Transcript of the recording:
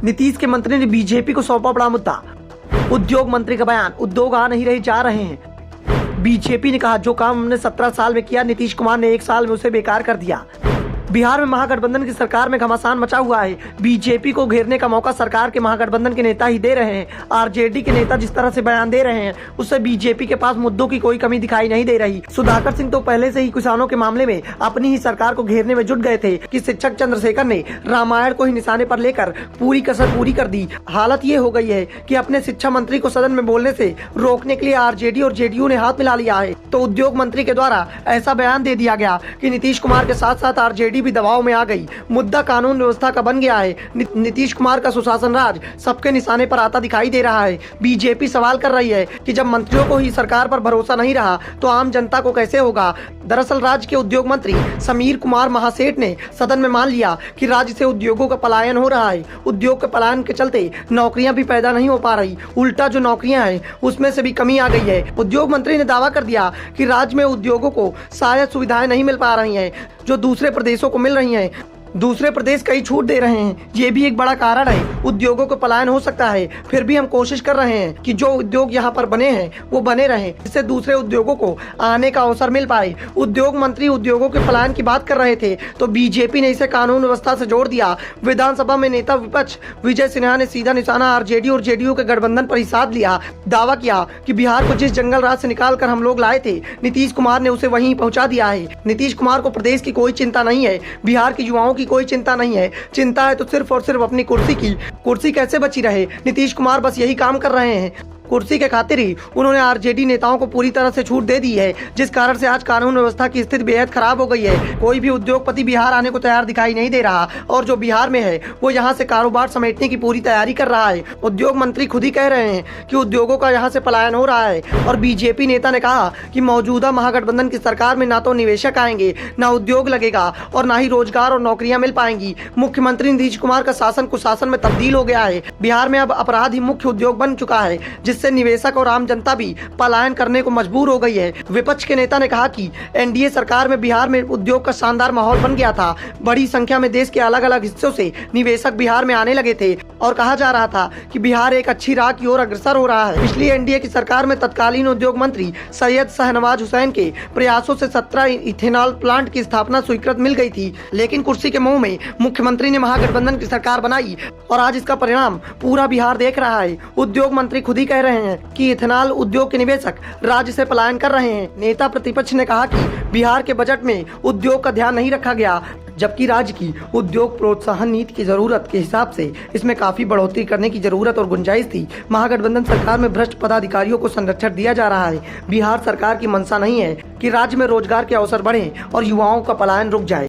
नीतीश के मंत्री ने बीजेपी को सौंपा बड़ा मुद्दा। उद्योग मंत्री का बयान, उद्योग आ नहीं रहे, जा रहे हैं। बीजेपी ने कहा जो काम हमने 17 साल में किया, नीतीश कुमार ने 1 साल में उसे बेकार कर दिया। बिहार में महागठबंधन की सरकार में घमासान मचा हुआ है। बीजेपी को घेरने का मौका सरकार के महागठबंधन के नेता ही दे रहे हैं। आरजेडी के नेता जिस तरह से बयान दे रहे हैं उससे बीजेपी के पास मुद्दों की कोई कमी दिखाई नहीं दे रही। सुधाकर सिंह तो पहले से ही किसानों के मामले में अपनी ही सरकार को घेरने में जुट गए थे कि शिक्षक चंद्रशेखर ने रामायण को ही निशाने पर लेकर पूरी कसर पूरी कर दी। हालत ये हो गई है कि अपने शिक्षा मंत्री को सदन में बोलने से रोकने के लिए आरजेडी और जेडीयू ने हाथ मिला लिया है। तो उद्योग मंत्री के द्वारा ऐसा बयान दे दिया गया कि नीतीश कुमार के साथ साथ आरजेडी भी दबाव में आ गई। मुद्दा कानून व्यवस्था का बन गया है। नीतीश कुमार का सुशासन राज सबके निशाने पर आता दिखाई दे रहा है। बीजेपी सवाल कर रही है कि जब मंत्रियों को ही सरकार पर भरोसा नहीं रहा तो आम जनता को कैसे होगा। दरअसल राज्य के उद्योग मंत्री समीर कुमार महासेठ ने सदन में मान लिया कि राज्य से उद्योगों का पलायन हो रहा है। उद्योग के पलायन के चलते नौकरियां भी पैदा नहीं हो पा रही, उल्टा जो नौकरियां हैं उसमें से भी कमी आ गई है। उद्योग मंत्री ने दावा कर दिया कि राज्य में उद्योगों को शायद सुविधाएं नहीं मिल पा रही हैं जो दूसरे प्रदेशों को मिल रही हैं। दूसरे प्रदेश कई छूट दे रहे हैं, ये भी एक बड़ा कारण है। उद्योगों को पलायन हो सकता है, फिर भी हम कोशिश कर रहे हैं कि जो उद्योग यहाँ पर बने हैं वो बने रहें, जिससे दूसरे उद्योगों को आने का अवसर मिल पाए। उद्योग मंत्री उद्योगों के पलायन की बात कर रहे थे तो बीजेपी ने इसे कानून व्यवस्था से जोड़ दिया। विधानसभा में नेता विपक्ष विजय सिन्हा ने सीधा निशाना आरजेडी और जेडीयू के गठबंधन पर ही साध लिया। दावा किया कि बिहार को जिस जंगल राज से निकाल कर हम लोग लाए थे, नीतीश कुमार ने उसे वहीं पहुंचा दिया है। नीतीश कुमार को प्रदेश की कोई चिंता नहीं है, बिहार के युवाओं की कोई चिंता नहीं है। चिंता है तो सिर्फ और सिर्फ अपनी कुर्सी की। कुर्सी कैसे बची रहे, नीतीश कुमार बस यही काम कर रहे हैं। कुर्सी के खातिर ही उन्होंने आरजेडी नेताओं को पूरी तरह से छूट दे दी है, जिस कारण से आज कानून व्यवस्था की स्थिति बेहद खराब हो गई है। कोई भी उद्योगपति बिहार आने को तैयार दिखाई नहीं दे रहा और जो बिहार में है वो यहाँ से कारोबार समेटने की पूरी तैयारी कर रहा है। उद्योग मंत्री खुद ही कह रहे हैं कि उद्योगों का यहाँ से पलायन हो रहा है और बीजेपी नेता ने कहा कि मौजूदा महागठबंधन की सरकार में ना तो निवेशक आएंगे, ना उद्योग लगेगा और ना ही रोजगार और नौकरियां मिल पाएंगी। मुख्यमंत्री नीतीश कुमार का शासन कुशासन में तब्दील हो गया है। बिहार में अब अपराध ही मुख्य उद्योग बन चुका है, जिससे निवेशक और आम जनता भी पलायन करने को मजबूर हो गई है। विपक्ष के नेता ने कहा कि एनडीए सरकार में बिहार में उद्योग का शानदार माहौल बन गया था। बड़ी संख्या में देश के अलग अलग हिस्सों से निवेशक बिहार में आने लगे थे और कहा जा रहा था कि बिहार एक अच्छी राह की ओर अग्रसर हो रहा है। पिछली एनडीए की सरकार में तत्कालीन उद्योग मंत्री सैयद शाहनवाज हुसैन के प्रयासों से 17 इथेनॉल प्लांट की स्थापना स्वीकृत मिल गई थी, लेकिन कुर्सी के मोह में मुख्यमंत्री ने महागठबंधन की सरकार बनाई और आज इसका परिणाम पूरा बिहार देख रहा है। उद्योग मंत्री खुद ही कह रहे हैं कि इथेनॉल उद्योग के निवेशक राज्य से पलायन कर रहे हैं। नेता प्रतिपक्ष ने कहा कि बिहार के बजट में उद्योग का ध्यान नहीं रखा गया, जबकि राज्य की उद्योग प्रोत्साहन नीति की जरूरत के हिसाब से इसमें काफी बढ़ोतरी करने की जरूरत और गुंजाइश थी। महागठबंधन सरकार में भ्रष्ट पदाधिकारियों को संरक्षण दिया जा रहा है। बिहार सरकार की मंशा नहीं है कि राज्य में रोजगार के अवसर बढ़े और युवाओं का पलायन रुक जाए।